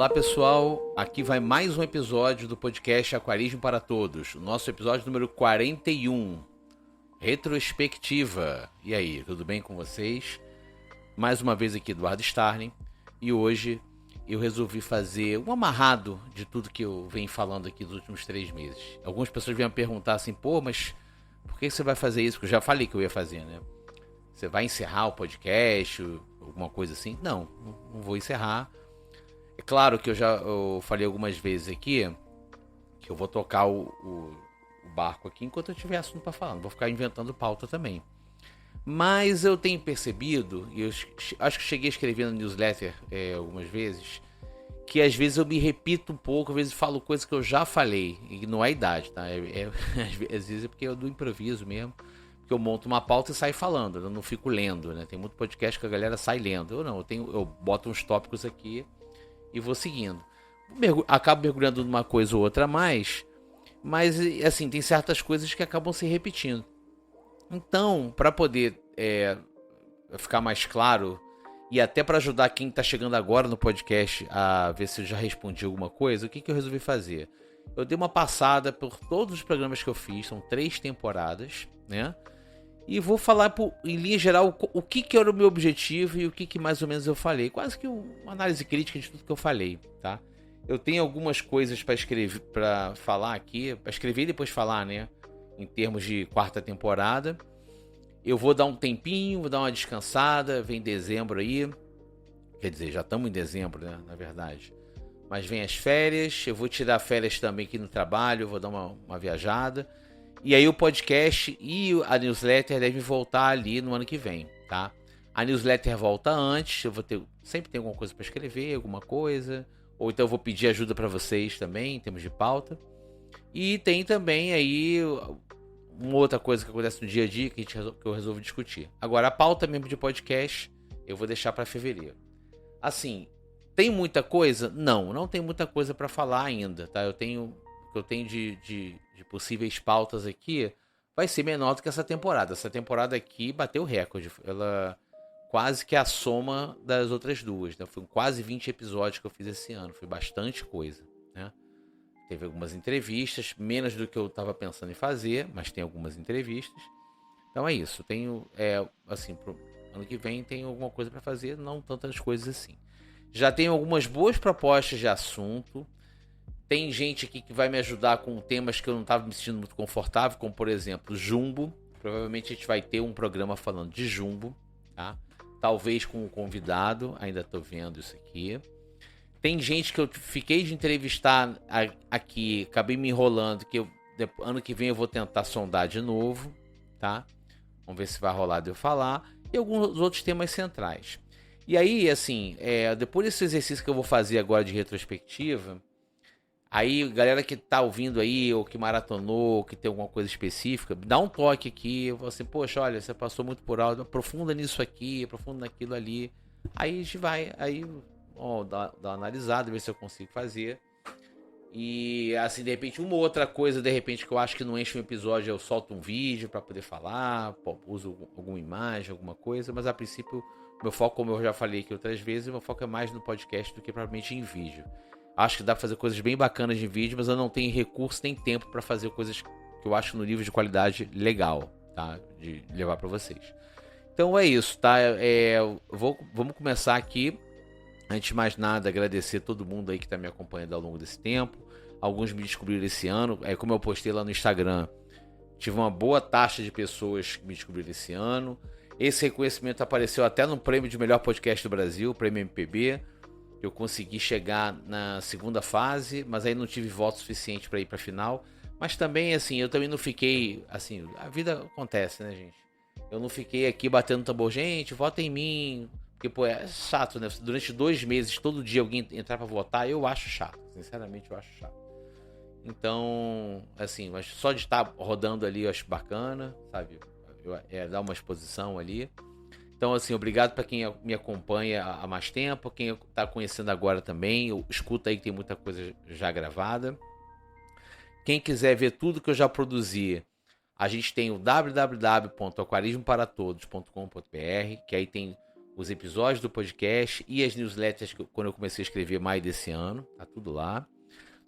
Olá pessoal, aqui vai mais um episódio do podcast Aquarismo para Todos, o nosso episódio número 41, retrospectiva. E aí, tudo bem com vocês? Mais uma vez aqui Eduardo Starling, e hoje eu resolvi fazer um amarrado de tudo que eu venho falando aqui nos últimos 3 meses. Algumas pessoas vêm me perguntar assim, pô, mas por que você vai fazer isso? Porque eu já falei que eu ia fazer, né? Você vai encerrar o alguma coisa assim? Não vou encerrar. É claro que eu falei algumas vezes aqui que eu vou tocar o barco aqui enquanto eu tiver assunto para falar. Não vou ficar inventando pauta também. Mas eu tenho percebido, e eu acho que cheguei a escrever no newsletter algumas vezes, que às vezes eu me repito um pouco, às vezes falo coisas que eu já falei, e não é idade, tá? Às vezes é porque eu do improviso mesmo, que eu monto uma pauta e saio falando, eu não fico lendo, né? Tem muito podcast que a galera sai lendo. Eu não, eu boto uns tópicos aqui e vou seguindo. Acabo mergulhando numa coisa ou outra a mais, mas assim, tem certas coisas que acabam se repetindo. Então, para poder ficar mais claro, e até para ajudar quem está chegando agora no podcast a ver se eu já respondi alguma coisa, o que eu resolvi fazer? Eu dei uma passada por todos os programas que eu fiz, são 3 temporadas, né? E vou falar em linha geral o que era o meu objetivo e o que mais ou menos eu falei. Quase que uma análise crítica de tudo que eu falei, tá? Eu tenho algumas coisas para escrever, para falar aqui, para escrever e depois falar, né? Em termos de 4ª temporada. Eu vou dar um tempinho, vou dar uma descansada, vem dezembro aí. Quer dizer, já estamos em dezembro, né? Na verdade. Mas vem as férias, eu vou tirar férias também aqui no trabalho, vou dar uma viajada. E aí o podcast e a newsletter devem voltar ali no ano que vem, tá? A newsletter volta antes, eu sempre tem alguma coisa para escrever, alguma coisa. Ou então eu vou pedir ajuda para vocês também, em termos de pauta. E tem também aí uma outra coisa que acontece no dia a dia que eu resolvo discutir. Agora, a pauta mesmo de podcast eu vou deixar para fevereiro. Assim, tem muita coisa? Não tem muita coisa para falar ainda, tá? O que eu tenho de possíveis pautas aqui vai ser menor do que essa temporada. Essa temporada aqui bateu recorde. Ela quase que a soma das outras duas, né? Foi quase 20 episódios que eu fiz esse ano. Foi bastante coisa, né? Teve algumas entrevistas, menos do que eu estava pensando em fazer, mas tem algumas entrevistas. Então é isso. Assim, pro ano que vem tem alguma coisa para fazer, não tantas coisas assim. Já tenho algumas boas propostas de assunto. Tem gente aqui que vai me ajudar com temas que eu não estava me sentindo muito confortável, como por exemplo, jumbo. Provavelmente a gente vai ter um programa falando de jumbo, tá? Talvez com um convidado, ainda estou vendo isso aqui. Tem gente que eu fiquei de entrevistar aqui, acabei me enrolando, que ano que vem eu vou tentar sondar de novo, tá? Vamos ver se vai rolar de eu falar. E alguns outros temas centrais. E aí, assim, depois desse exercício que eu vou fazer agora de retrospectiva, aí, galera que tá ouvindo aí, ou que maratonou, ou que tem alguma coisa específica, dá um toque aqui, eu falo assim, poxa, olha, você passou muito por alto, aprofunda nisso aqui, aprofunda naquilo ali. Aí a gente vai, dá uma analisada, ver se eu consigo fazer. E assim, de repente, uma outra coisa, de repente, que eu acho que não enche um episódio, eu solto um vídeo pra poder falar, uso alguma imagem, alguma coisa, mas a princípio, meu foco, como eu já falei aqui outras vezes, meu foco é mais no podcast do que propriamente em vídeo. Acho que dá pra fazer coisas bem bacanas de vídeo, mas eu não tenho recurso nem tempo pra fazer coisas que eu acho no nível de qualidade legal, tá? De levar pra vocês. Então é isso, tá? Vamos começar aqui. Antes de mais nada, agradecer a todo mundo aí que tá me acompanhando ao longo desse tempo. Alguns me descobriram esse ano. Como eu postei lá no Instagram, tive uma boa taxa de pessoas que me descobriram esse ano. Esse reconhecimento apareceu até no prêmio de melhor podcast do Brasil, o prêmio MPB. Eu consegui chegar na 2ª fase, mas aí não tive voto suficiente para ir para a final. Mas também, assim, eu também não fiquei, assim, a vida acontece, né, gente? Eu não fiquei aqui batendo tambor, gente, vota em mim. Porque, pô, é chato, né? Durante 2 meses, todo dia alguém entrar para votar, eu acho chato. Sinceramente, eu acho chato. Então, assim, mas só de estar rodando ali eu acho bacana, sabe? Dar uma exposição ali. Então, assim, obrigado para quem me acompanha há mais tempo, quem está conhecendo agora também, escuta aí que tem muita coisa já gravada. Quem quiser ver tudo que eu já produzi, a gente tem o www.aquarismoparatodos.com.br, que aí tem os episódios do podcast e as newsletters quando eu comecei a escrever mais desse ano. Tá tudo lá.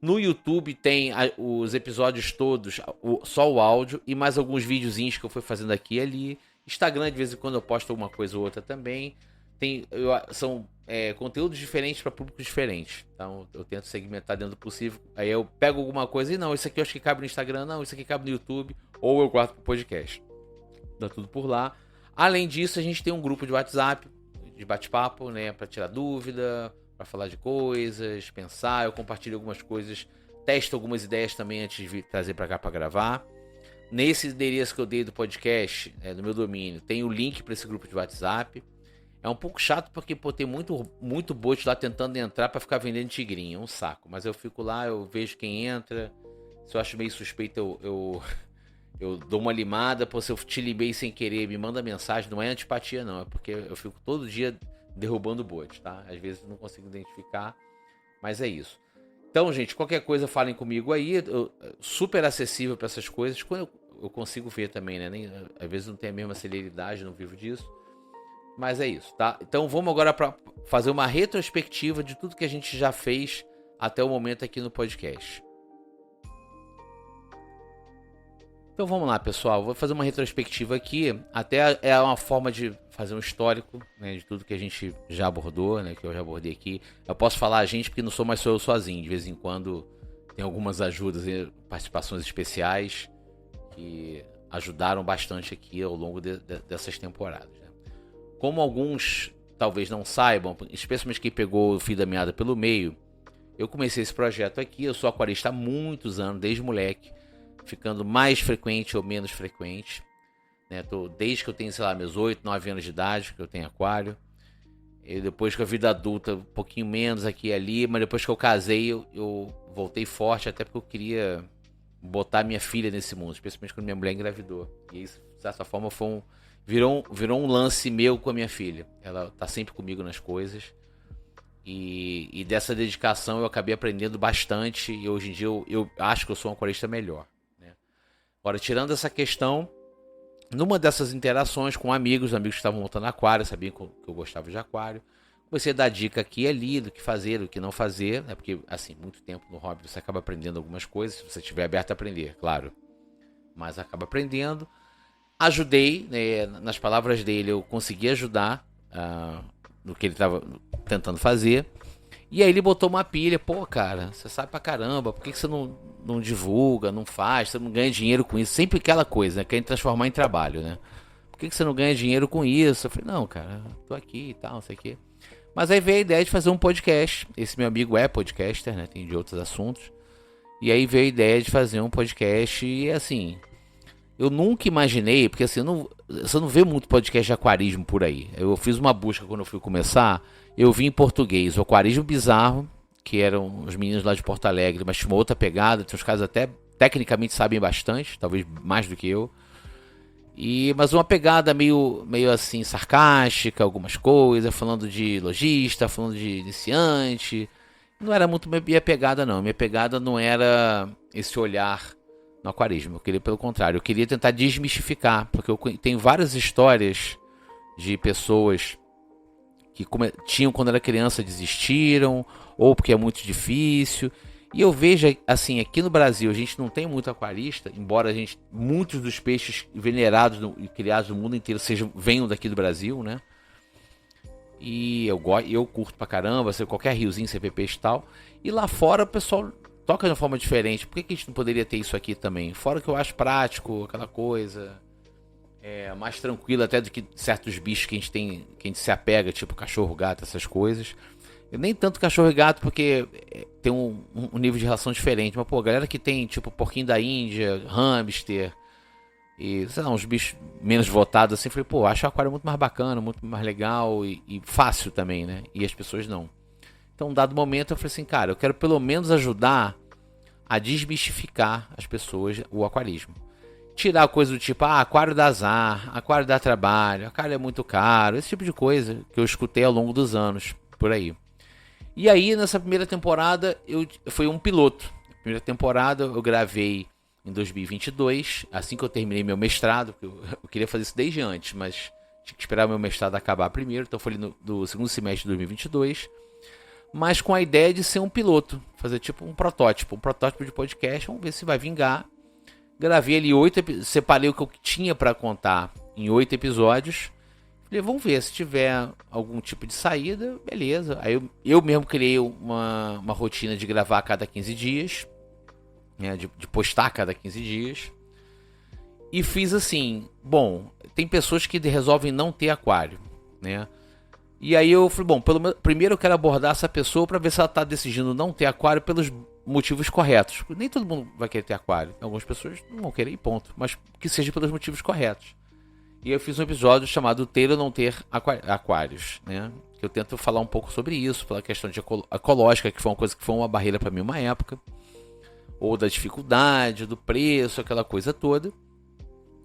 No YouTube tem os episódios todos, só o áudio e mais alguns videozinhos que eu fui fazendo aqui e ali. Instagram, de vez em quando eu posto alguma coisa ou outra também. São conteúdos diferentes para públicos diferentes. Então eu tento segmentar dentro do possível. Aí eu pego alguma coisa e não, isso aqui eu acho que cabe no Instagram, não, isso aqui cabe no YouTube. Ou eu guardo pro podcast. Dá tudo por lá. Além disso, a gente tem um grupo de WhatsApp, de bate-papo, né? Para tirar dúvida, para falar de coisas, pensar. Eu compartilho algumas coisas, testo algumas ideias também antes de trazer para cá para gravar. Nesse endereço que eu dei do podcast, do meu domínio, tem o link para esse grupo de WhatsApp. É um pouco chato porque tem muito bot lá tentando entrar para ficar vendendo tigrinho. É um saco. Mas eu fico lá, eu vejo quem entra. Se eu acho meio suspeito, eu dou uma limada. Pô, se eu te limei sem querer, me manda mensagem. Não é antipatia, não. É porque eu fico todo dia derrubando o bot, tá? Às vezes eu não consigo identificar. Mas é isso. Então, gente, qualquer coisa falem comigo aí. Super acessível para essas coisas. Quando eu consigo ver também, né? Às vezes não tem a mesma celeridade, não vivo disso. Mas é isso, tá? Então vamos agora para fazer uma retrospectiva de tudo que a gente já fez até o momento aqui no podcast. Então vamos lá, pessoal. Vou fazer uma retrospectiva aqui. Até é uma forma de fazer um histórico, né, de tudo que a gente já abordou, né? Que eu já abordei aqui. Eu posso falar a gente porque não sou mais só eu sozinho. De vez em quando tem algumas ajudas e participações especiais que ajudaram bastante aqui ao longo dessas temporadas. Como alguns talvez não saibam, especialmente quem pegou o fio da meada pelo meio, eu comecei esse projeto aqui. Eu sou aquarista há muitos anos, desde moleque, ficando mais frequente ou menos frequente, né? Desde que eu tenho, sei lá, meus 8, 9 anos de idade, que eu tenho aquário. E depois que a vida adulta, um pouquinho menos aqui e ali, mas depois que eu casei, eu voltei forte, até porque eu queria botar minha filha nesse mundo, especialmente quando minha mulher engravidou. E isso, de certa forma, virou um lance meu com a minha filha. Ela tá sempre comigo nas coisas. E dessa dedicação eu acabei aprendendo bastante. E hoje em dia eu acho que eu sou um aquarista melhor, né? Agora, tirando essa questão, numa dessas interações com amigos que estavam montando aquário, sabiam que eu gostava de aquário, comecei a dar dica aqui e ali do que fazer, do que não fazer, né? Porque, assim, muito tempo no hobby você acaba aprendendo algumas coisas, se você estiver aberto a aprender, claro. Mas acaba aprendendo. Ajudei, né, nas palavras dele, eu consegui ajudar no que ele estava tentando fazer. E aí ele botou uma pilha: pô, cara, você sabe pra caramba, por que você não divulga, não faz, você não ganha dinheiro com isso? Sempre aquela coisa, né, quer transformar em trabalho, né? Por que você não ganha dinheiro com isso? Eu falei: não, cara, tô aqui e tal, não sei o quê. Mas aí veio a ideia de fazer um podcast. Esse meu amigo é podcaster, né, tem de outros assuntos. E aí veio a ideia de fazer um podcast e, assim, eu nunca imaginei, porque assim, você não vê muito podcast de aquarismo por aí. Eu fiz uma busca quando eu fui começar, eu vi em português o Aquarismo Bizarro, que eram os meninos lá de Porto Alegre, mas tinha uma outra pegada, tem uns caras até tecnicamente sabem bastante, talvez mais do que eu. Mas uma pegada meio assim, sarcástica, algumas coisas, falando de lojista, falando de iniciante. Não era muito minha pegada, não. Minha pegada não era esse olhar no aquarismo. Eu queria, pelo contrário, eu queria tentar desmistificar, porque eu tenho várias histórias de pessoas que tinham quando era criança, desistiram, ou porque é muito difícil. E eu vejo, assim, aqui no Brasil a gente não tem muito aquarista, embora muitos dos peixes venerados e criados no mundo inteiro venham daqui do Brasil, né? E eu curto pra caramba, qualquer riozinho você vê peixe e tal. E lá fora o pessoal toca de uma forma diferente. Por que a gente não poderia ter isso aqui também? Fora que eu acho prático, aquela coisa mais tranquila até do que certos bichos que a gente se apega, tipo cachorro, gato, essas coisas. Eu nem tanto cachorro e gato, porque tem um nível de relação diferente. Mas, pô, a galera que tem, tipo, porquinho da Índia, hamster e, sei lá, uns bichos menos votados, assim, falei, pô, acho o aquário muito mais bacana, muito mais legal e fácil também, né? E as pessoas não. Então, um dado momento, eu falei assim, cara, eu quero pelo menos ajudar a desmistificar as pessoas o aquarismo. Tirar coisa do tipo, aquário dá azar, aquário dá trabalho, aquário é muito caro, esse tipo de coisa que eu escutei ao longo dos anos, por aí. E aí, nessa primeira temporada, foi um piloto. A primeira temporada eu gravei em 2022, assim que eu terminei meu mestrado, porque eu queria fazer isso desde antes, mas Tinha que esperar o meu mestrado acabar primeiro, então foi ali do segundo semestre de 2022. Mas com a ideia de ser um piloto, fazer tipo um protótipo de podcast, vamos ver se vai vingar. Gravei ali 8, separei o que eu tinha para contar em 8 episódios. Falei, vamos ver, se tiver algum tipo de saída, beleza. Aí eu mesmo criei uma rotina de gravar a cada 15 dias, né, de postar a cada 15 dias. E fiz assim, bom, tem pessoas que resolvem não ter aquário, né? E aí eu falei, bom, primeiro eu quero abordar essa pessoa para ver se ela está decidindo não ter aquário pelos motivos corretos. Nem todo mundo vai querer ter aquário. Algumas pessoas não vão querer e ponto. Mas que seja pelos motivos corretos. E eu fiz um episódio chamado Ter ou Não Ter Aquários, né? Que eu tento falar um pouco sobre isso, pela questão de ecológica, que foi uma coisa que foi uma barreira para mim uma época. Ou da dificuldade, do preço, aquela coisa toda.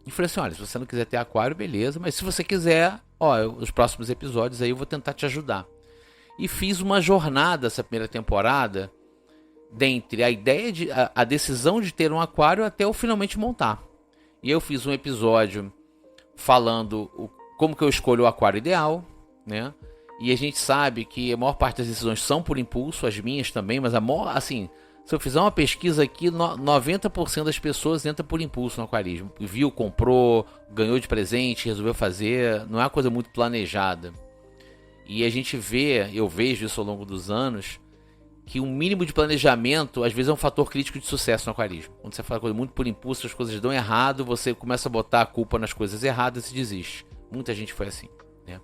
E falei assim, olha, se você não quiser ter aquário, beleza. Mas se você quiser, os próximos episódios aí eu vou tentar te ajudar. E fiz uma jornada essa primeira temporada, dentre a ideia de a decisão de ter um aquário até eu finalmente montar. E eu fiz um episódio falando como que eu escolho o aquário ideal, né? E a gente sabe que a maior parte das decisões são por impulso, as minhas também, mas assim, se eu fizer uma pesquisa aqui, 90% das pessoas entram por impulso no aquarismo. Viu, comprou, ganhou de presente, resolveu fazer, não é uma coisa muito planejada. E a gente eu vejo isso ao longo dos anos, que um mínimo de planejamento, às vezes, é um fator crítico de sucesso no aquarismo. Quando você faz coisa muito por impulso, as coisas dão errado, você começa a botar a culpa nas coisas erradas e desiste. Muita gente foi assim, né?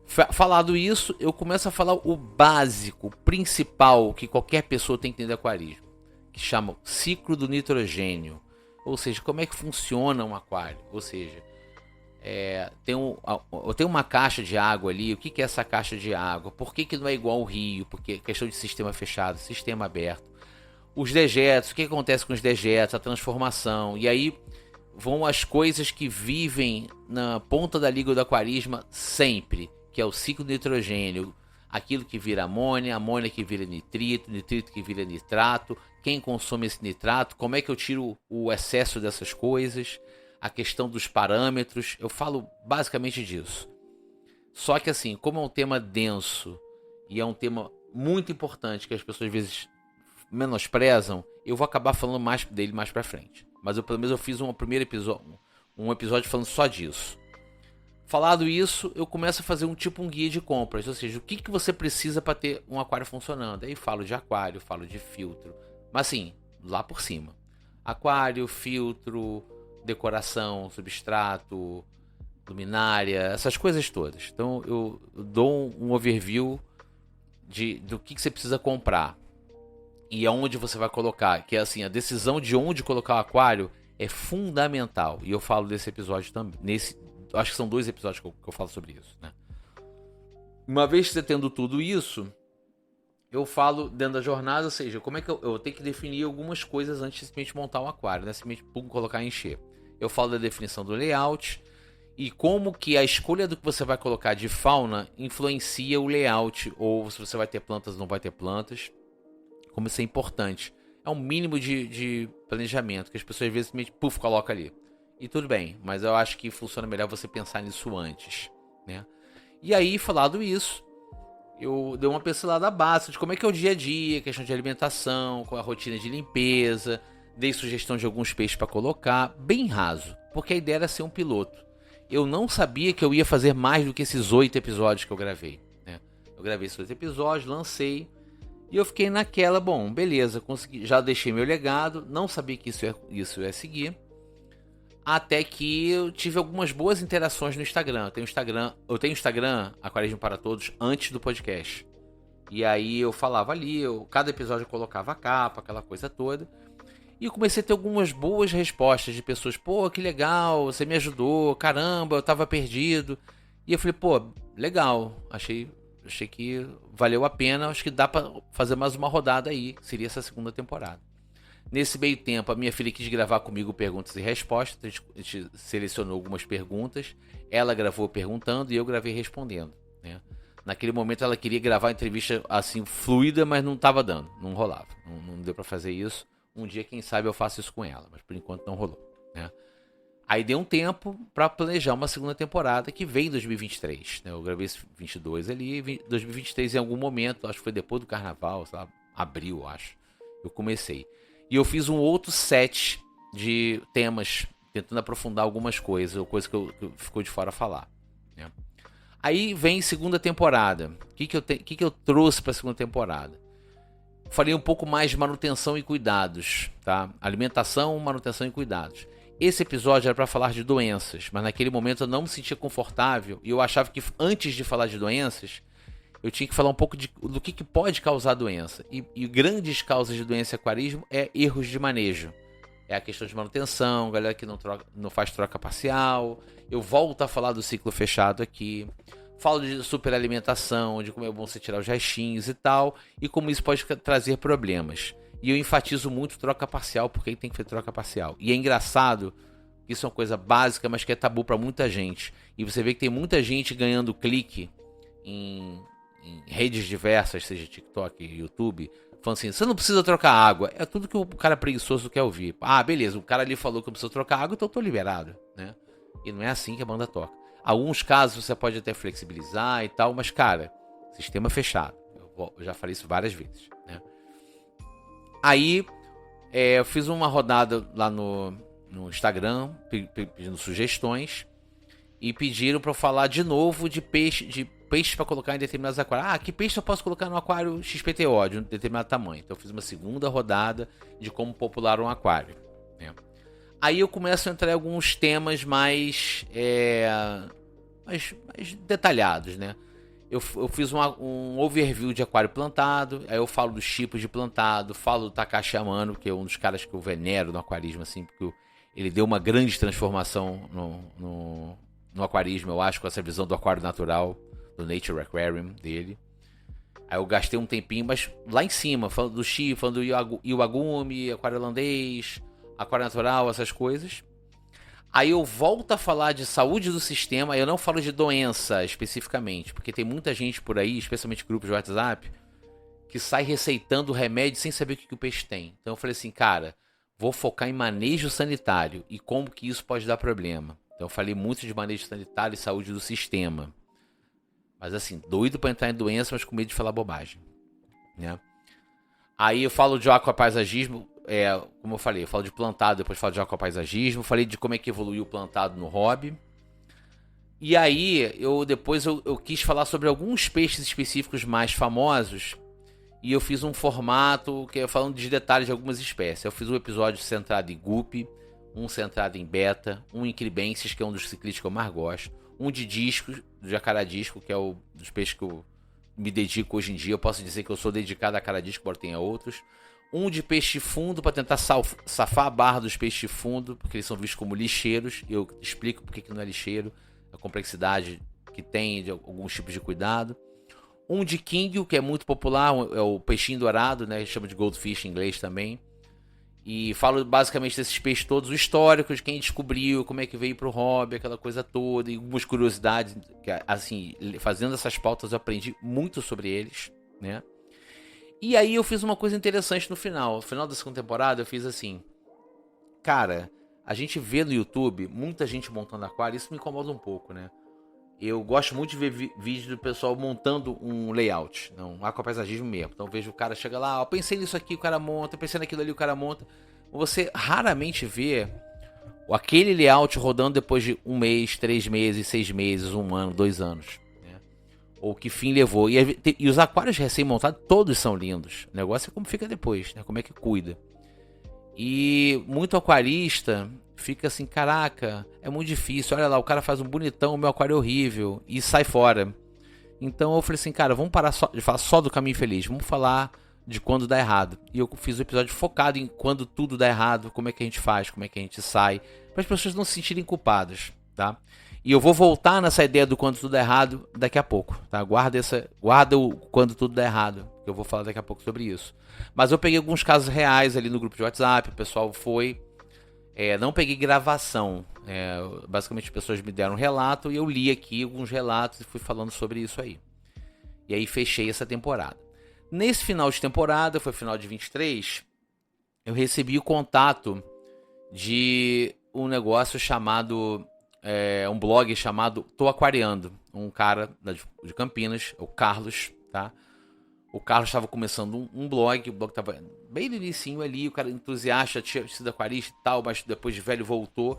Falado isso, eu começo a falar o básico, o principal que qualquer pessoa tem que entender do aquarismo, que chama ciclo do nitrogênio. Ou seja, como é que funciona um aquário. Ou seja, tem uma caixa de água ali. O que é essa caixa de água? Por que não é igual ao rio? Porque questão de sistema fechado, sistema aberto. Os dejetos, o que acontece com os dejetos, a transformação. E aí vão as coisas que vivem na ponta da língua do aquarismo sempre, que é o ciclo do nitrogênio. Aquilo que vira amônia, amônia que vira nitrito, nitrito que vira nitrato. Quem consome esse nitrato? Como é que eu tiro o excesso dessas coisas? A questão dos parâmetros, eu falo basicamente disso. Só que assim, como é um tema denso e é um tema muito importante que as pessoas às vezes menosprezam, eu vou acabar falando mais dele mais pra frente. Mas pelo menos eu fiz um episódio falando só disso. Falado isso, eu começo a fazer um guia de compras, ou seja, o que você precisa para ter um aquário funcionando. Aí falo de aquário, falo de filtro, mas assim, lá por cima. Aquário, filtro, decoração, substrato, luminária, essas coisas todas. Então eu dou um overview do que você precisa comprar e aonde você vai colocar, que é assim, a decisão de onde colocar o aquário é fundamental. E eu falo desse episódio também, acho que são 2 episódios que eu falo sobre isso, né? Uma vez que você tendo tudo isso, eu falo dentro da jornada, ou seja, como é que eu tenho que definir algumas coisas antes de simplesmente montar um aquário, né? Simplesmente colocar e encher. Eu falo da definição do layout e como que a escolha do que você vai colocar de fauna influencia o layout, ou se você vai ter plantas ou não vai ter plantas, como isso é importante. É um mínimo de planejamento, que as pessoas às vezes simplesmente colocam ali. E tudo bem, mas eu acho que funciona melhor você pensar nisso antes, né? E aí, falado isso, eu dei uma pincelada básica de como é que é o dia a dia, questão de alimentação, com a rotina de limpeza, dei sugestão de alguns peixes para colocar, bem raso, porque a ideia era ser um piloto. Eu não sabia que eu ia fazer mais do que esses 8 episódios que eu gravei, né? Eu gravei esses 8 episódios, lancei, e eu fiquei naquela, bom, beleza, consegui, já deixei meu legado, não sabia que isso ia seguir. Até que eu tive algumas boas interações no Instagram. Eu tenho Instagram, Aquarismo para Todos, antes do podcast. E aí eu falava ali, cada episódio eu colocava a capa, aquela coisa toda. E eu comecei a ter algumas boas respostas de pessoas. Pô, que legal, você me ajudou, caramba, eu tava perdido. E eu falei, pô, legal, achei que valeu a pena, acho que dá pra fazer mais uma rodada aí, que seria essa segunda temporada. Nesse meio tempo, a minha filha quis gravar comigo perguntas e respostas. A gente selecionou algumas perguntas. Ela gravou perguntando e eu gravei respondendo, né? Naquele momento ela queria gravar a entrevista assim, fluida, mas não estava dando. Não rolava. Não deu para fazer isso. Um dia, quem sabe, eu faço isso com ela. Mas por enquanto não rolou, né? Aí deu um tempo pra planejar uma segunda temporada que vem em 2023, né? Eu gravei esse 22 ali, 2023 em algum momento, acho que foi depois do carnaval, sei lá, abril, acho. Eu comecei. E eu fiz um outro set de temas, tentando aprofundar algumas coisas, ou coisas que ficou de fora falar, né? Aí vem segunda temporada. O que eu trouxe pra segunda temporada? Falei um pouco mais de manutenção e cuidados, tá? Alimentação, manutenção e cuidados. Esse episódio era para falar de doenças, mas naquele momento eu não me sentia confortável e eu achava que antes de falar de doenças, eu tinha que falar um pouco do que pode causar doença. E grandes causas de doença e aquarismo é erros de manejo. É a questão de manutenção, galera que não faz troca parcial. Eu volto a falar do ciclo fechado aqui. Falo de superalimentação, de como é bom você tirar os restinhos e tal, e como isso pode trazer problemas. E eu enfatizo muito troca parcial, porque tem que fazer troca parcial. E é engraçado, isso é uma coisa básica, mas que é tabu para muita gente. E você vê que tem muita gente ganhando clique em redes diversas, seja TikTok, YouTube, falando assim, você não precisa trocar água. É tudo que o cara preguiçoso quer ouvir. Ah, beleza, o cara ali falou que eu preciso trocar água, então eu tô liberado, né? E não é assim que a banda toca. Alguns casos você pode até flexibilizar e tal, mas, cara, sistema fechado. Eu já falei isso várias vezes, né? Aí, eu fiz uma rodada lá no Instagram, pedindo sugestões, e pediram para eu falar de novo de peixes para colocar em determinados aquários. Ah, que peixe eu posso colocar no aquário XPTO de um determinado tamanho? Então eu fiz uma segunda rodada de como popular um aquário, né? Aí eu começo a entrar em alguns temas mais detalhados, né? Eu fiz um overview de aquário plantado, aí eu falo dos tipos de plantado, falo do Takashi Amano, que é um dos caras que eu venero no aquarismo, assim, porque ele deu uma grande transformação no aquarismo, eu acho, com essa visão do aquário natural, do Nature Aquarium dele. Aí eu gastei um tempinho, mas lá em cima, falando do Shi, falando do Iwagumi, aquário holandês, aquário natural, essas coisas. Aí eu volto a falar de saúde do sistema, eu não falo de doença especificamente, porque tem muita gente por aí, especialmente grupos de WhatsApp, que sai receitando remédio sem saber o que o peixe tem. Então eu falei assim, cara, vou focar em manejo sanitário e como que isso pode dar problema. Então eu falei muito de manejo sanitário e saúde do sistema. Mas assim, doido pra entrar em doença, mas com medo de falar bobagem, né? Aí eu falo de aquapaisagismo, como eu falei, eu falo de plantado, depois falo de aquapaisagismo, falei de como é que evoluiu o plantado no hobby. E aí, depois eu quis falar sobre alguns peixes específicos mais famosos, e eu fiz um formato que é falando de detalhes de algumas espécies. Eu fiz um episódio centrado em guppy, um centrado em beta, um em cribensis, que é um dos ciclistas que eu mais gosto, um de disco, do jacaradisco, que é um dos peixes que eu me dedico hoje em dia. Eu posso dizer que eu sou dedicado a jacaradisco, embora tenha outros. Um de peixe fundo, para tentar safar a barra dos peixes fundo, porque eles são vistos como lixeiros. Eu explico porque que não é lixeiro, a complexidade que tem de alguns tipos de cuidado. Um de king, que é muito popular, é o peixinho dourado, né? Chama de goldfish em inglês também. E falo basicamente desses peixes todos, o histórico de quem descobriu, como é que veio pro hobby, aquela coisa toda, e algumas curiosidades, que, assim, fazendo essas pautas eu aprendi muito sobre eles, né? E aí eu fiz uma coisa interessante no final. No final da segunda temporada eu fiz assim, cara, a gente vê no YouTube muita gente montando aquário, isso me incomoda um pouco, né? Eu gosto muito de ver vídeos do pessoal montando um layout, um aquapaisagismo mesmo. Então eu vejo o cara chega lá, pensei nisso aqui, o cara monta, pensei naquilo ali, o cara monta. Você raramente vê aquele layout rodando depois de 1 mês, 3 meses, 6 meses, 1 ano, 2 anos. Né? Ou que fim levou. E os aquários recém-montados, todos são lindos. O negócio é como fica depois, né? Como é que cuida. E muito aquarista fica assim, caraca, é muito difícil, olha lá, o cara faz um bonitão, o meu aquário é horrível, e sai fora. Então eu falei assim, cara, vamos parar de falar só do caminho feliz, vamos falar de quando dá errado. E eu fiz um episódio focado em quando tudo dá errado, como é que a gente faz, como é que a gente sai, para as pessoas não se sentirem culpadas, tá? E eu vou voltar nessa ideia do quando tudo dá errado daqui a pouco, tá? Guarda o quando tudo dá errado, que eu vou falar daqui a pouco sobre isso. Mas eu peguei alguns casos reais ali no grupo de WhatsApp, o pessoal foi... não peguei gravação, basicamente as pessoas me deram um relato e eu li aqui alguns relatos e fui falando sobre isso aí. E aí fechei essa temporada. Nesse final de temporada, foi final de 23, eu recebi o contato de um negócio chamado, um blog chamado Tô Aquariando. Um cara de Campinas, o Carlos, tá? O Carlos estava começando um blog, o blog estava bem no inicinho ali, o cara entusiasta, tinha sido aquarista e tal, mas depois de velho voltou.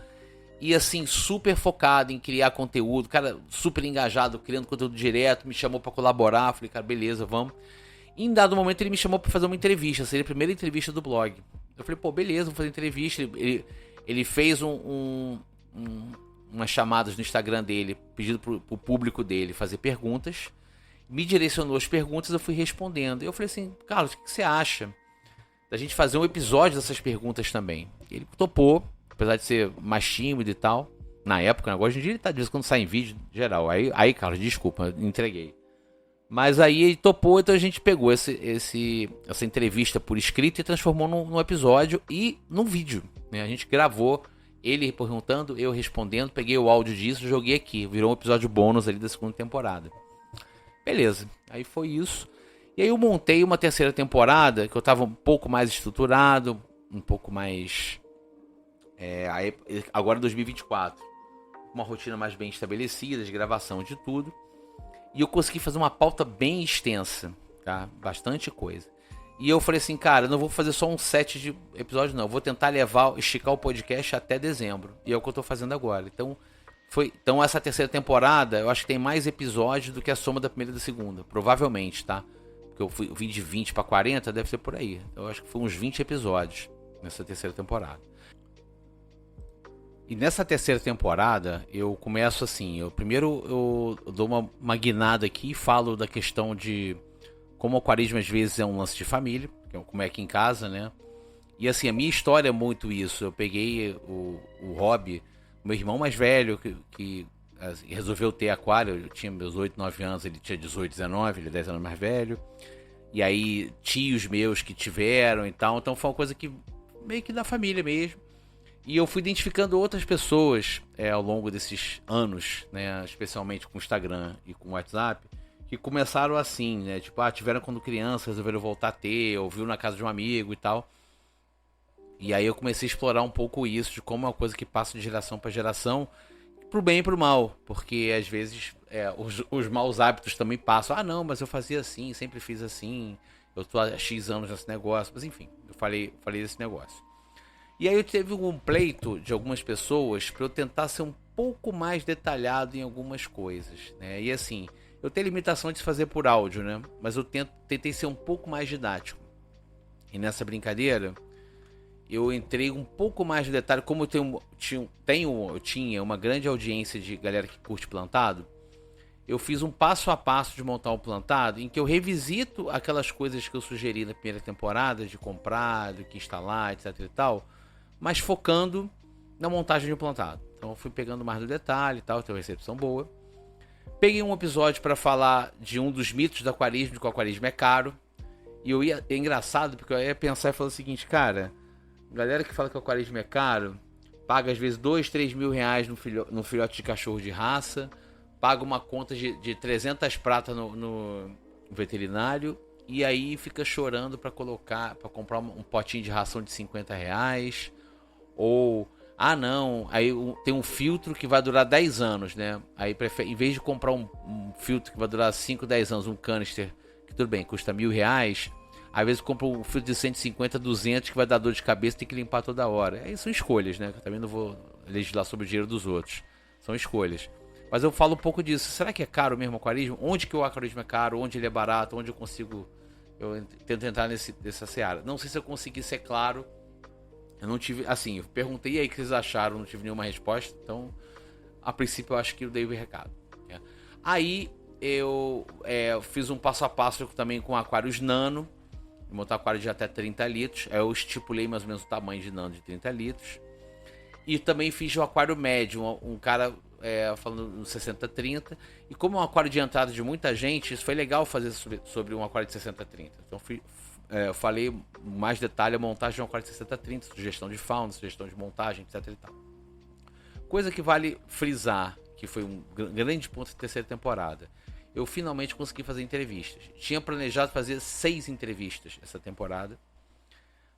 E assim, super focado em criar conteúdo, cara, super engajado, criando conteúdo direto, me chamou pra colaborar, falei, cara, beleza, vamos. E em dado momento ele me chamou pra fazer uma entrevista, seria a primeira entrevista do blog. Eu falei, pô, beleza, vou fazer entrevista. Ele fez umas chamadas no Instagram dele, pedindo pro público dele fazer perguntas. Me direcionou as perguntas, eu fui respondendo. Eu falei assim, Carlos, o que você acha da gente fazer um episódio dessas perguntas também? Ele topou, apesar de ser mais tímido e tal. Na época, hoje em dia ele tá dizendo quando sai em vídeo geral. Aí, Carlos, desculpa, entreguei. Mas aí ele topou, então a gente pegou essa entrevista por escrito e transformou num episódio e num vídeo, né? A gente gravou ele perguntando, eu respondendo, peguei o áudio disso, joguei aqui. Virou um episódio bônus ali da segunda temporada. Beleza, aí foi isso. E aí eu montei uma terceira temporada, que eu tava um pouco mais estruturado, um pouco mais... agora 2024. Uma rotina mais bem estabelecida, de gravação de tudo. E eu consegui fazer uma pauta bem extensa, tá? Bastante coisa. E eu falei assim, cara, eu não vou fazer só um set de episódios, não. Eu vou tentar esticar o podcast até dezembro. E é o que eu tô fazendo agora. Então essa terceira temporada, eu acho que tem mais episódios do que a soma da primeira e da segunda. Provavelmente, tá? Porque eu vim de 20 para 40, deve ser por aí. Eu acho que foi uns 20 episódios nessa terceira temporada. E nessa terceira temporada, eu começo assim. Primeiro eu dou uma guinada aqui e falo da questão de como o aquarismo às vezes é um lance de família, como é aqui em casa, né? E assim, a minha história é muito isso. Eu peguei o hobby... Meu irmão mais velho, que resolveu ter aquário, eu tinha meus 8, 9 anos, ele tinha 18, 19, ele é 10 anos mais velho. E aí, tios meus que tiveram e tal, então foi uma coisa que meio que da família mesmo. E eu fui identificando outras pessoas ao longo desses anos, né, especialmente com o Instagram e com o WhatsApp, que começaram assim, né, tipo, tiveram quando criança, resolveram voltar a ter, ou viu na casa de um amigo e tal. E aí eu comecei a explorar um pouco isso, de como é uma coisa que passa de geração para geração, pro bem e pro mal, porque às vezes os maus hábitos também passam. Não, mas eu fazia assim, sempre fiz assim, eu tô há X anos nesse negócio, mas enfim, eu falei desse negócio. E aí eu teve um pleito de algumas pessoas para eu tentar ser um pouco mais detalhado em algumas coisas, né? E assim, eu tenho limitação de se fazer por áudio, né? Mas eu tentei ser um pouco mais didático. E nessa brincadeira... eu entrei um pouco mais de detalhe, como eu tinha uma grande audiência de galera que curte plantado, eu fiz um passo a passo de montar um plantado, em que eu revisito aquelas coisas que eu sugeri na primeira temporada, de comprar, do que instalar, etc e tal, mas focando na montagem de um plantado. Então eu fui pegando mais do detalhe e tal, tem uma recepção boa. Peguei um episódio para falar de um dos mitos do aquarismo, de que o aquarismo é caro, e é engraçado, porque eu ia pensar e falar o seguinte, cara... galera que fala que o aquarismo é caro, paga às vezes 2, 3 mil reais no filhote de cachorro de raça, paga uma conta de 300 pratas no veterinário, e aí fica chorando para comprar um potinho de ração de 50 reais, ou, não, aí tem um filtro que vai durar 10 anos, né? Aí em vez de comprar um filtro que vai durar 5, 10 anos, um canister, que tudo bem, custa R$1.000, às vezes compra um filtro de 150, 200 que vai dar dor de cabeça e tem que limpar toda hora. Aí são escolhas, né? Eu também não vou legislar sobre o dinheiro dos outros. São escolhas. Mas eu falo um pouco disso. Será que é caro mesmo o aquarismo? Onde que o aquarismo é caro? Onde ele é barato? Onde eu consigo... eu tento entrar nessa seara. Não sei se eu consegui ser claro. Eu não tive... assim, eu perguntei aí o que vocês acharam. Não tive nenhuma resposta. Então, a princípio, eu acho que eu dei o recado. Né? Aí, eu fiz um passo a passo também com aquários nano. Montar aquário de até 30 litros. Eu estipulei mais ou menos o tamanho de nano de 30 litros. E também fiz o aquário médio. Um cara falando no 60-30. E como é um aquário de entrada de muita gente, isso foi legal fazer sobre um aquário de 60-30. Então eu falei mais detalhe a montagem de um aquário de 60-30. Sugestão de fauna, sugestão de montagem, etc e tal. Coisa que vale frisar, que foi um grande ponto da terceira temporada. Eu finalmente consegui fazer entrevistas. Tinha planejado fazer 6 entrevistas essa temporada,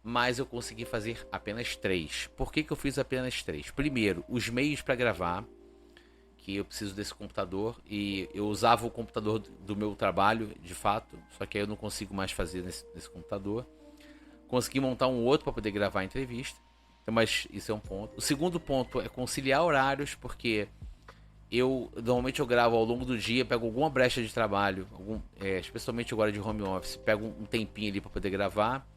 mas eu consegui fazer apenas 3. Por que eu fiz apenas 3? Primeiro, os meios para gravar, que eu preciso desse computador, e eu usava o computador do meu trabalho, de fato, só que aí eu não consigo mais fazer nesse computador. Consegui montar um outro para poder gravar a entrevista, então, mas isso é um ponto. O segundo ponto é conciliar horários, porque normalmente eu gravo ao longo do dia, pego alguma brecha de trabalho, especialmente agora de home office, pego um tempinho ali para poder gravar.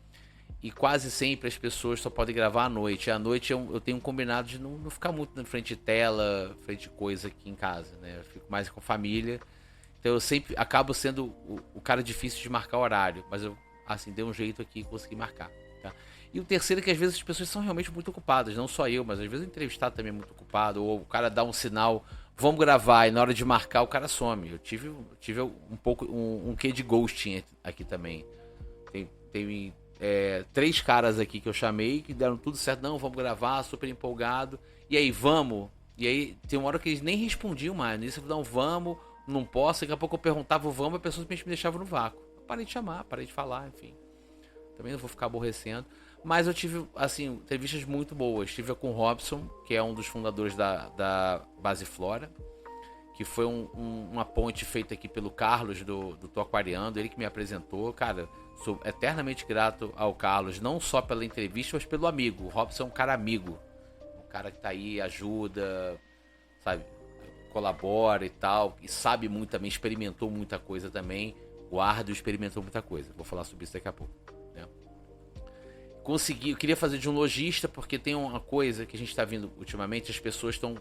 E quase sempre as pessoas só podem gravar à noite. E à noite eu tenho um combinado de não ficar muito na frente de tela, frente de coisa aqui em casa, né? Eu fico mais com a família. Então eu sempre acabo sendo o cara difícil de marcar horário. Mas eu, assim, dei um jeito aqui e consegui marcar, tá? E o terceiro é que às vezes as pessoas são realmente muito ocupadas. Não só eu, mas às vezes o entrevistado também é muito ocupado. Ou o cara dá um sinal, vamos gravar, e na hora de marcar o cara some. Eu tive um pouco, um quê de ghosting aqui também. Tem 3 caras aqui que eu chamei, que deram tudo certo, não, vamos gravar, super empolgado, e aí, vamos, e aí tem uma hora que eles nem respondiam mais, nisso eu não, vamos, não posso, daqui a pouco eu perguntava o vamos, a pessoa simplesmente me deixava no vácuo, eu parei de chamar, parei de falar, enfim, também não vou ficar aborrecendo, mas eu tive, assim, entrevistas muito boas, tive com o Robson, que é um dos fundadores da Base Flora, que foi uma ponte feita aqui pelo Carlos do Tô Aquariando, ele que me apresentou, cara, sou eternamente grato ao Carlos, não só pela entrevista, mas pelo amigo. O Robson é um cara amigo, um cara que tá aí, ajuda, sabe, colabora e tal, e sabe muito também, experimentou muita coisa também, guarda e experimentou muita coisa, vou falar sobre isso daqui a pouco, né? Eu queria fazer de um lojista, porque tem uma coisa que a gente tá vendo ultimamente, as pessoas estão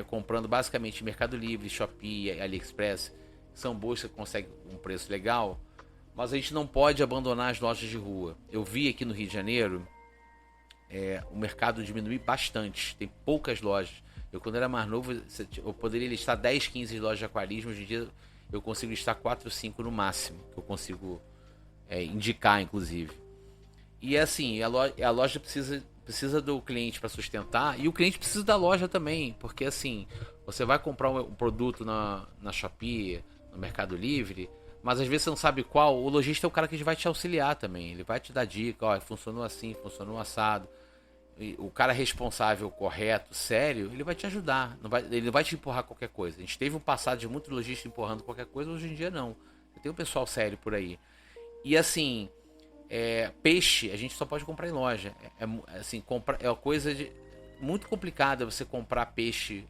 comprando basicamente Mercado Livre, Shopee, AliExpress, são boas, você consegue um preço legal, mas a gente não pode abandonar as lojas de rua. Eu vi aqui no Rio de Janeiro, o mercado diminuir bastante, tem poucas lojas. Eu quando era mais novo, eu poderia listar 10, 15 lojas de aquarismo, hoje em dia eu consigo listar 4, 5 no máximo, que eu consigo indicar, inclusive. E assim, a loja precisa do cliente para sustentar, e o cliente precisa da loja também, porque assim, você vai comprar um produto na Shopee, no Mercado Livre, mas às vezes você não sabe qual, o lojista é o cara que vai te auxiliar também, ele vai te dar dica, ó, funcionou assim, funcionou assado, e o cara responsável, correto, sério, ele vai te ajudar, ele não vai te empurrar qualquer coisa. A gente teve um passado de muito lojista empurrando qualquer coisa, hoje em dia não, tem um pessoal sério por aí. E assim, peixe a gente só pode comprar em loja. Assim, é uma coisa muito complicada você comprar peixe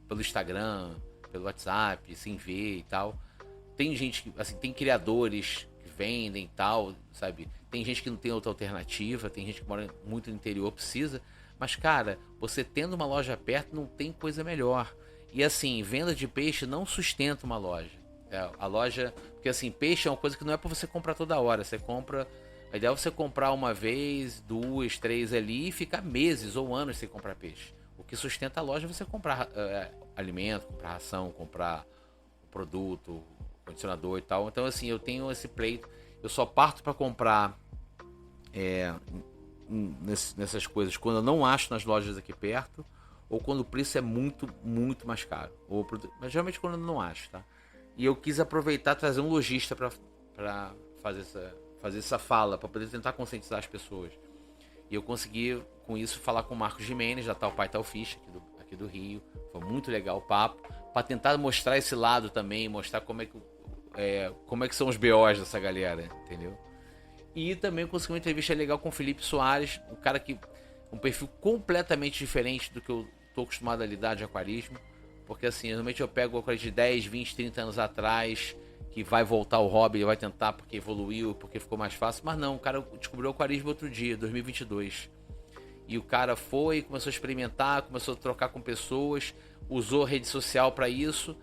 pelo Instagram, pelo WhatsApp, sem ver e tal. Tem gente que, assim, tem criadores que vendem e tal, sabe? Tem gente que não tem outra alternativa, tem gente que mora muito no interior, precisa. Mas, cara, você tendo uma loja perto não tem coisa melhor. E assim, venda de peixe não sustenta uma loja. A loja, porque assim, peixe é uma coisa que não é pra você comprar toda hora. Você compra, a ideia é você comprar uma vez, 2, 3 ali e ficar meses ou anos sem comprar peixe. O que sustenta a loja é você comprar alimento, comprar ração, comprar produto, condicionador e tal. Então assim, eu tenho esse pleito, eu só parto para comprar nessas coisas quando eu não acho nas lojas aqui perto, ou quando o preço é muito, muito mais caro. Mas geralmente quando eu não acho, tá? E eu quis aproveitar, trazer um lojista para fazer essa fala, para poder tentar conscientizar as pessoas. E eu consegui, com isso, falar com o Marcos Gimenez, da Tal Pai Tal Ficha, aqui do Rio. Foi muito legal o papo, para tentar mostrar esse lado também, mostrar como é que são os BOs dessa galera, entendeu? E também consegui uma entrevista legal com o Felipe Soares, um cara que um perfil completamente diferente do que eu tô acostumado a lidar de aquarismo. Porque assim, normalmente eu pego uma coisa de 10, 20, 30 anos atrás, que vai voltar ao hobby, ele vai tentar porque evoluiu, porque ficou mais fácil. Mas não, o cara descobriu o aquarismo outro dia, 2022. E o cara foi, começou a experimentar, começou a trocar com pessoas, usou rede social para isso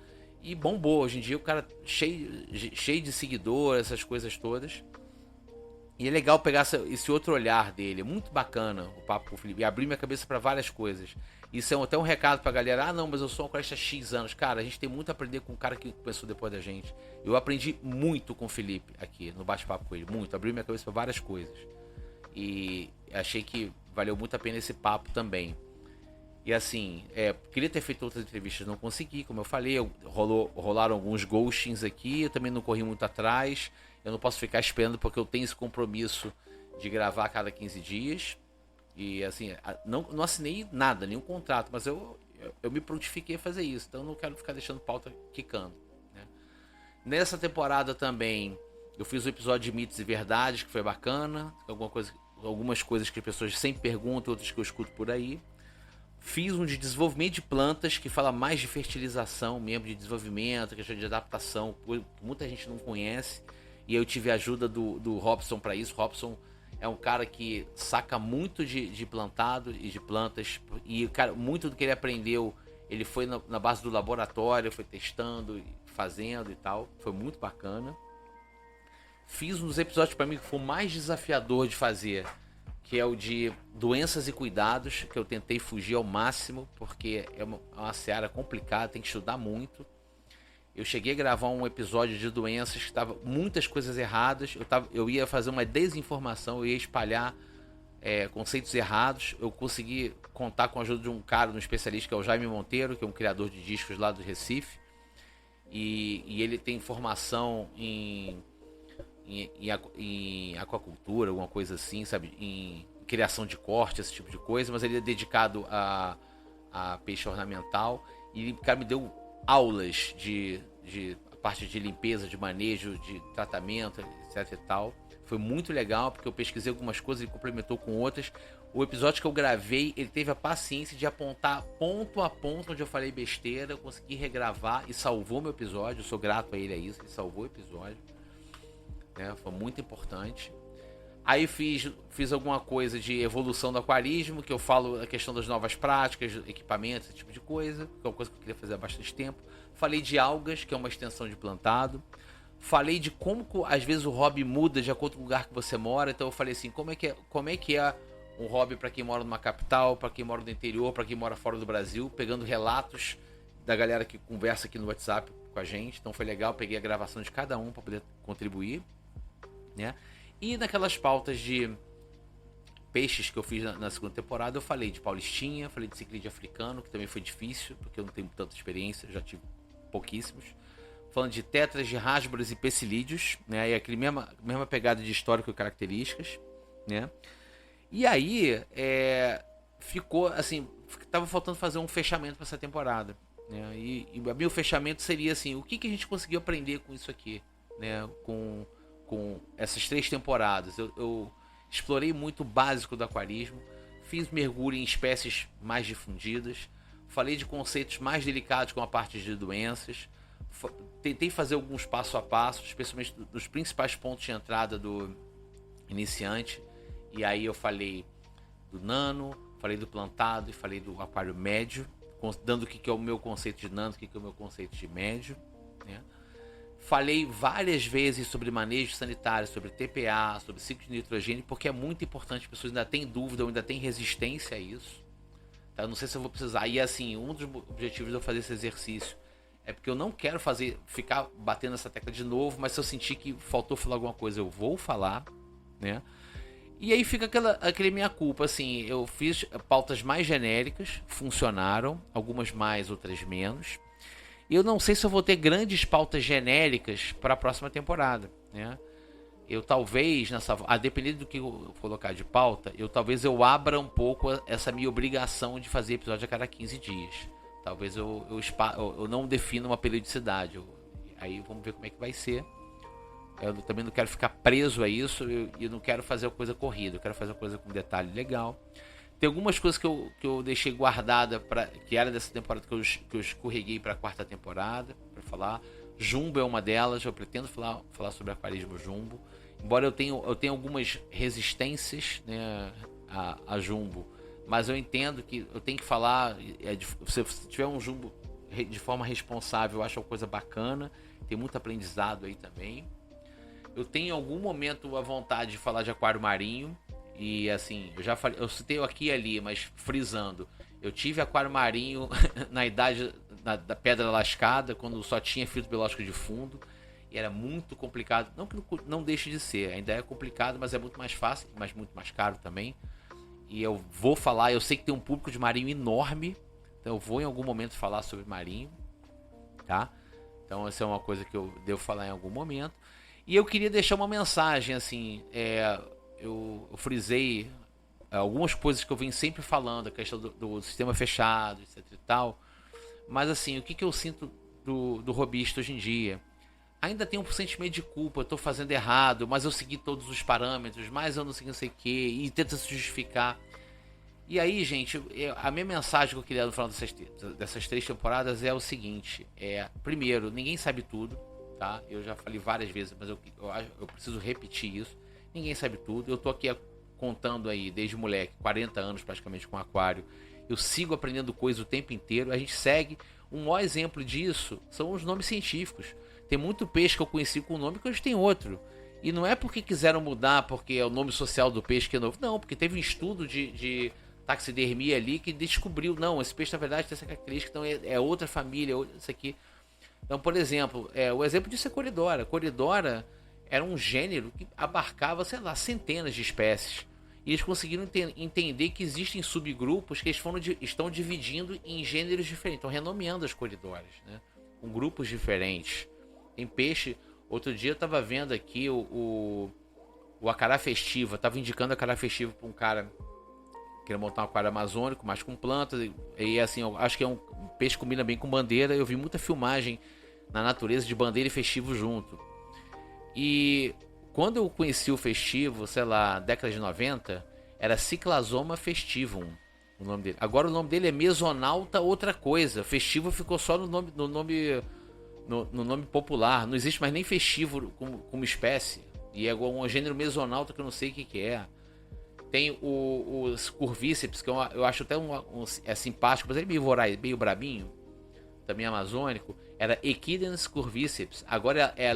e bombou. Hoje em dia o cara cheio de seguidores, essas coisas todas. E é legal pegar esse outro olhar dele, é muito bacana o papo com o Felipe, e abrir minha cabeça para várias coisas. Isso é até um recado pra galera, não, mas eu sou um aquarista há X anos. Cara, a gente tem muito a aprender com o cara que começou depois da gente. Eu aprendi muito com o Felipe aqui, no bate-papo com ele, muito, abriu minha cabeça para várias coisas. E achei que valeu muito a pena esse papo também. E assim, queria ter feito outras entrevistas, não consegui, como eu falei, rolaram alguns ghostings aqui, eu também não corri muito atrás, eu não posso ficar esperando porque eu tenho esse compromisso de gravar a cada 15 dias. E assim, não assinei nada, nenhum contrato, mas eu me prontifiquei a fazer isso. Então eu não quero ficar deixando pauta quicando, né? Nessa temporada também eu fiz o episódio de mitos e verdades, que foi bacana. Algumas coisas que as pessoas sempre perguntam, outras que eu escuto por aí. Fiz um de desenvolvimento de plantas, que fala mais de fertilização mesmo, de desenvolvimento, questão de adaptação, que muita gente não conhece. E eu tive a ajuda do Robson para isso. Robson é um cara que saca muito de plantado e de plantas. E cara, muito do que ele aprendeu, ele foi na base do laboratório, foi testando, fazendo e tal. Foi muito bacana. Fiz um dos episódios para mim que foi o mais desafiador de fazer, que é o de doenças e cuidados, que eu tentei fugir ao máximo, porque é uma seara complicada, tem que estudar muito. Eu cheguei a gravar um episódio de doenças que estava muitas coisas erradas. Eu ia fazer uma desinformação, eu ia espalhar conceitos errados. Eu consegui contar com a ajuda de um cara, um especialista, que é o Jaime Monteiro, que é um criador de discos lá do Recife. E ele tem formação em aquacultura, alguma coisa assim, sabe? Em criação de corte, esse tipo de coisa. Mas ele é dedicado a peixe ornamental. E o cara me deu aulas de parte de limpeza, de manejo, de tratamento, etc e tal. Foi muito legal, porque eu pesquisei algumas coisas e complementou com outras. O episódio que eu gravei, ele teve a paciência de apontar ponto a ponto onde eu falei besteira. Eu consegui regravar e salvou meu episódio. Eu sou grato a ele, isso. Ele salvou o episódio, né? Foi muito importante. Aí fiz alguma coisa de evolução do aquarismo, que eu falo a questão das novas práticas, equipamentos, esse tipo de coisa, que é uma coisa que eu queria fazer há bastante tempo. Falei de algas, que é uma extensão de plantado. Falei de como às vezes o hobby muda de acordo com o lugar que você mora. Então eu falei assim, como é que é um hobby para quem mora numa capital, para quem mora no interior, para quem mora fora do Brasil, pegando relatos da galera que conversa aqui no WhatsApp com a gente. Então foi legal, peguei a gravação de cada um para poder contribuir, né? E naquelas pautas de peixes que eu fiz na segunda temporada, eu falei de paulistinha, falei de ciclídeo africano, que também foi difícil, porque eu não tenho tanta experiência, já tive pouquíssimos. Falando de tetras, de rasbras e pecilídeos, né? E aquele mesma pegada de histórico e características, né? E aí, ficou assim, tava faltando fazer um fechamento para essa temporada, né? E o meu fechamento seria assim, o que a gente conseguiu aprender com isso aqui, né? Com essas 3 temporadas. Eu explorei muito o básico do aquarismo, fiz mergulho em espécies mais difundidas, falei de conceitos mais delicados como a parte de doenças, tentei fazer alguns passo a passo, especialmente dos principais pontos de entrada do iniciante. E aí eu falei do nano, falei do plantado e falei do aquário médio, dando o que é o meu conceito de nano, o que é o meu conceito de médio, né? Falei várias vezes sobre manejo sanitário, sobre TPA, sobre ciclo de nitrogênio, porque é muito importante, as pessoas ainda têm dúvida ou ainda têm resistência a isso. Tá? Eu não sei se eu vou precisar. E assim, um dos objetivos de eu fazer esse exercício é porque eu não quero ficar batendo essa tecla de novo, mas se eu sentir que faltou falar alguma coisa, eu vou falar, né? E aí fica aquele minha culpa, assim, eu fiz pautas mais genéricas, funcionaram, algumas mais, outras menos. Eu não sei se eu vou ter grandes pautas genéricas para a próxima temporada, né? Eu talvez, a depender do que eu colocar de pauta, talvez eu abra um pouco essa minha obrigação de fazer episódio a cada 15 dias. Talvez eu não defina uma periodicidade. Aí vamos ver como é que vai ser. Eu também não quero ficar preso a isso e não quero fazer a coisa corrida. Eu quero fazer a coisa com detalhe legal. Tem algumas coisas que eu deixei guardada, que era dessa temporada, que eu escorreguei para a 4ª temporada, para falar. Jumbo é uma delas, eu pretendo falar sobre aquarismo jumbo. Embora eu tenha algumas resistências, né, a jumbo, mas eu entendo que eu tenho que falar. Se tiver um jumbo de forma responsável, eu acho uma coisa bacana. Tem muito aprendizado aí também. Eu tenho em algum momento a vontade de falar de aquário marinho. E assim, eu já falei, eu citei aqui e ali, mas frisando, eu tive aquário marinho na idade da pedra lascada, quando só tinha filtro biológico de fundo, e era muito complicado. Não que não deixe de ser, ainda é complicado, mas é muito mais fácil, mas muito mais caro também. E eu vou falar, eu sei que tem um público de marinho enorme, então eu vou em algum momento falar sobre marinho, tá? Então essa é uma coisa que eu devo falar em algum momento. E eu queria deixar uma mensagem, assim, eu frisei algumas coisas que eu venho sempre falando, a questão do sistema fechado, etc e tal. Mas assim, o que eu sinto do robista hoje em dia? Ainda tem um sentimento de culpa, eu tô fazendo errado, mas eu segui todos os parâmetros, mas eu não sei não sei o que, e tenta se justificar. E aí, gente, a minha mensagem que eu queria no final dessas 3 temporadas é o seguinte: primeiro, ninguém sabe tudo, tá? Eu já falei várias vezes, mas eu preciso repetir isso. Ninguém sabe tudo. Eu tô aqui contando aí, desde moleque, 40 anos praticamente com aquário. Eu sigo aprendendo coisas o tempo inteiro. A gente segue. Um maior exemplo disso são os nomes científicos. Tem muito peixe que eu conheci com um nome que hoje tem outro. E não é porque quiseram mudar, porque é o nome social do peixe que é novo. Não, porque teve um estudo de taxidermia ali que descobriu, não, esse peixe na verdade tem essa característica, então é outra família, isso aqui. Então, por exemplo, o exemplo disso é Coridora. Coridora era um gênero que abarcava, sei lá, centenas de espécies. E eles conseguiram entender que existem subgrupos que eles estão dividindo em gêneros diferentes, estão renomeando as coridoras, né? Com grupos diferentes. Tem peixe. Outro dia eu estava vendo aqui o acará festiva, estava indicando a acará festiva para um cara que queria montar um aquário amazônico, mas com plantas. E assim, eu acho que é um peixe que combina bem com bandeira. Eu vi muita filmagem na natureza de bandeira e festivo junto. E quando eu conheci o festivo, sei lá, década de 90, era Cyclasoma festivum, o nome dele. Agora o nome dele é Mesonauta outra coisa. Festivo ficou só no nome popular. Não existe mais nem festivo como espécie. E é um gênero Mesonauta que eu não sei o que é. Tem os curvíceps, que eu acho até é simpático, mas ele é meio voraz, meio brabinho. Também amazônico. Era Equidens curvíceps. Agora é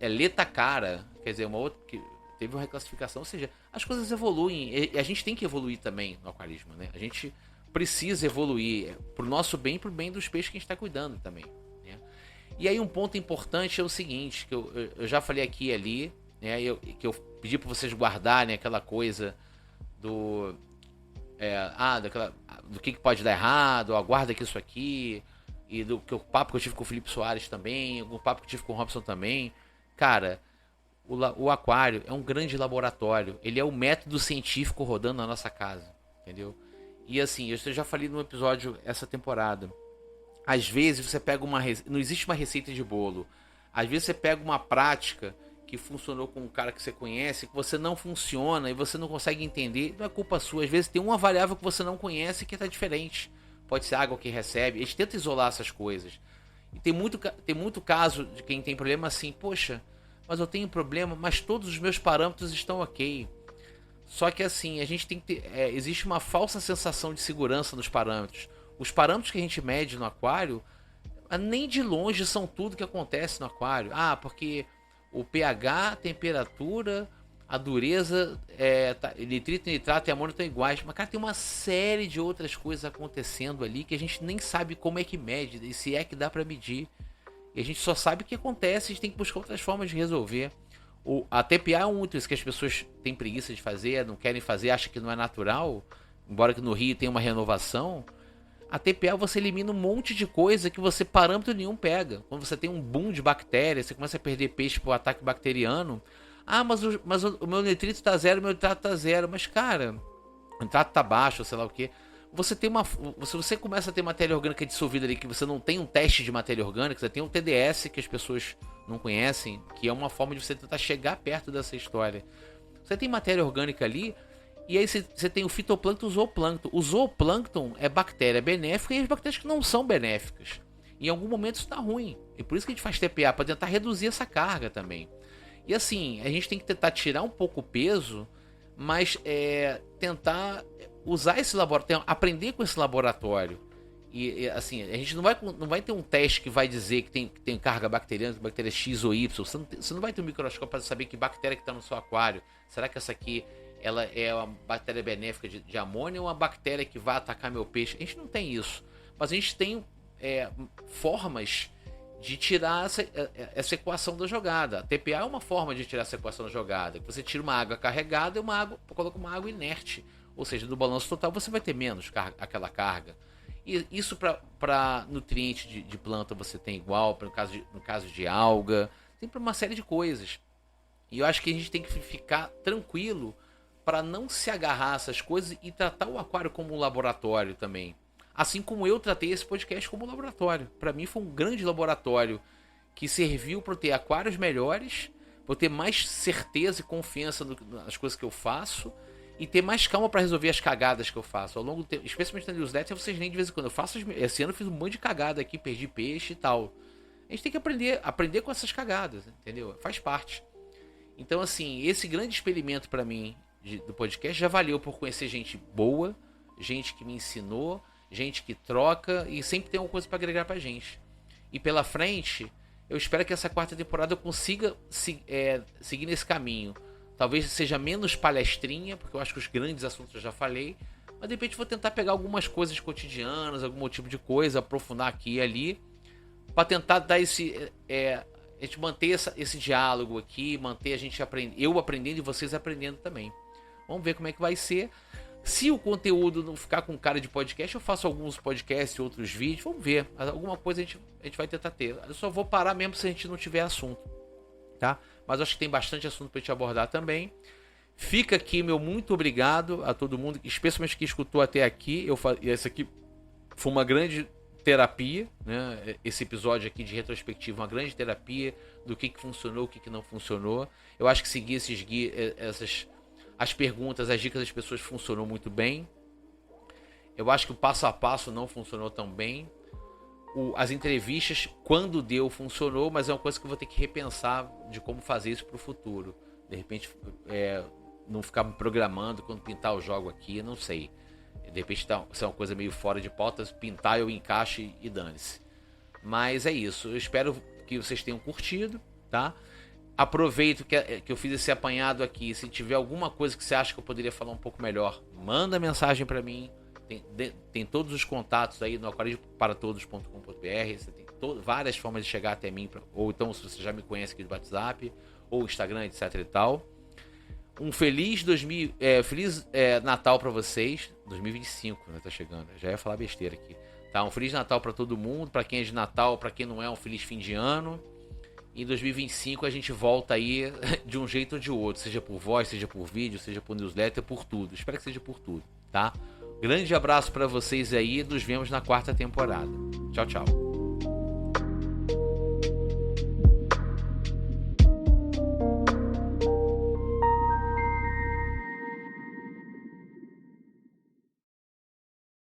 Letacara. Quer dizer, uma outra que teve uma reclassificação. Ou seja, as coisas evoluem. E a gente tem que evoluir também no aquarismo, né? A gente precisa evoluir pro nosso bem e pro bem dos peixes que a gente está cuidando também, né? E aí um ponto importante é o seguinte, que eu já falei aqui e ali, né? Que eu pedi para vocês guardarem aquela coisa do que pode dar errado, aguarda que isso aqui, e do que o papo que eu tive com o Felipe Soares também, o papo que eu tive com o Robson também. Cara, o aquário é um grande laboratório, ele é o método científico rodando na nossa casa, entendeu? E assim, eu já falei num episódio essa temporada, às vezes você pega não existe uma receita de bolo, às vezes você pega uma prática que funcionou com um cara que você conhece, que você não funciona e você não consegue entender, não é culpa sua. Às vezes tem uma variável que você não conhece que está diferente. Pode ser a água que recebe. Eles tentam isolar essas coisas. E tem muito caso de quem tem problema assim, poxa, mas eu tenho problema, mas todos os meus parâmetros estão ok. Só que assim, a gente tem que ter, existe uma falsa sensação de segurança nos parâmetros. Os parâmetros que a gente mede no aquário, nem de longe são tudo que acontece no aquário. Porque o pH, a temperatura, a dureza, nitrito, nitrato e amônio estão iguais. Mas, cara, tem uma série de outras coisas acontecendo ali que a gente nem sabe como é que mede, e se é que dá para medir. E a gente só sabe o que acontece, a gente tem que buscar outras formas de resolver. A TPA é um útero que as pessoas têm preguiça de fazer, não querem fazer, acham que não é natural. Embora que no Rio tenha uma renovação. A TPA você elimina um monte de coisa que você parâmetro nenhum pega. Quando você tem um boom de bactérias, você começa a perder peixe pro ataque bacteriano. Mas o meu nitrito tá zero, o meu nitrato tá zero. Mas, cara, o nitrato tá baixo, sei lá o que. Se você começa a ter matéria orgânica dissolvida ali, que você não tem um teste de matéria orgânica, você tem um TDS que as pessoas não conhecem, que é uma forma de você tentar chegar perto dessa história. Você tem matéria orgânica ali, e aí você tem o fitoplâncton e o zooplâncton. O zooplâncton é bactéria benéfica e as bactérias que não são benéficas. Em algum momento isso tá ruim. E por isso que a gente faz TPA, para tentar reduzir essa carga também. E assim, a gente tem que tentar tirar um pouco o peso, mas tentar usar esse laboratório, aprender com esse laboratório. E assim, a gente não vai ter um teste que vai dizer que tem carga bacteriana, bactéria X ou Y. Você não vai ter um microscópio para saber que bactéria que está no seu aquário. Será que essa aqui ela é uma bactéria benéfica de amônia ou uma bactéria que vai atacar meu peixe? A gente não tem isso. Mas a gente tem formas de tirar essa equação da jogada. A TPA é uma forma de tirar essa equação da jogada. Você tira uma água carregada e coloca uma água inerte. Ou seja, no balanço total você vai ter menos aquela carga. E isso para nutriente de planta você tem igual, no caso de alga, tem para uma série de coisas. E eu acho que a gente tem que ficar tranquilo para não se agarrar a essas coisas e tratar o aquário como um laboratório também. Assim como eu tratei esse podcast como um laboratório. Para mim foi um grande laboratório que serviu para eu ter aquários melhores, para eu ter mais certeza e confiança nas coisas que eu faço e ter mais calma para resolver as cagadas que eu faço. Ao longo do tempo, especialmente na newsletter, vocês nem de vez em quando eu faço. Esse ano eu fiz um monte de cagada aqui, perdi peixe e tal. A gente tem que aprender com essas cagadas, entendeu? Faz parte. Então, assim, esse grande experimento para mim do podcast já valeu por conhecer gente boa, gente que me ensinou, gente que troca e sempre tem alguma coisa para agregar pra gente. E pela frente, eu espero que essa quarta temporada eu consiga seguir nesse caminho. Talvez seja menos palestrinha, porque eu acho que os grandes assuntos eu já falei, mas de repente vou tentar pegar algumas coisas cotidianas, algum tipo de coisa, aprofundar aqui e ali, para tentar dar a gente manter esse diálogo aqui, manter a gente eu aprendendo e vocês aprendendo também. Vamos ver como é que vai ser. Se o conteúdo não ficar com cara de podcast, eu faço alguns podcasts, outros vídeos, vamos ver. Alguma coisa a gente vai tentar ter. Eu só vou parar mesmo se a gente não tiver assunto, tá? Mas acho que tem bastante assunto pra gente abordar também. Fica aqui meu muito obrigado a todo mundo, especialmente que escutou até aqui. Esse aqui foi uma grande terapia, né? Esse episódio aqui de retrospectiva, uma grande terapia do que funcionou, o que não funcionou. Eu acho que seguir esses guias, as perguntas, as dicas das pessoas funcionou muito bem. Eu acho que o passo a passo não funcionou tão bem. As entrevistas, quando deu, funcionou, mas é uma coisa que eu vou ter que repensar de como fazer isso para o futuro. De repente, não ficar me programando quando pintar o jogo aqui, não sei. De repente, se é uma coisa meio fora de pauta, pintar eu encaixo e dane-se. Mas é isso. Eu espero que vocês tenham curtido, tá? Aproveito que eu fiz esse apanhado aqui. Se tiver alguma coisa que você acha que eu poderia falar um pouco melhor, manda mensagem para mim. Tem todos os contatos aí no aquariparatodos.com.br. Você tem várias formas de chegar até mim. Ou então, se você já me conhece aqui do WhatsApp, ou Instagram, etc e tal. Um feliz Natal para vocês. 2025, né? Tá chegando. Já ia falar besteira aqui. Tá? Um feliz Natal para todo mundo. Para quem é de Natal, para quem não é, um feliz fim de ano. Em 2025 a gente volta aí de um jeito ou de outro, seja por voz, seja por vídeo, seja por newsletter, por tudo. Espero que seja por tudo, tá? Grande abraço para vocês aí, nos vemos na quarta temporada. Tchau, tchau.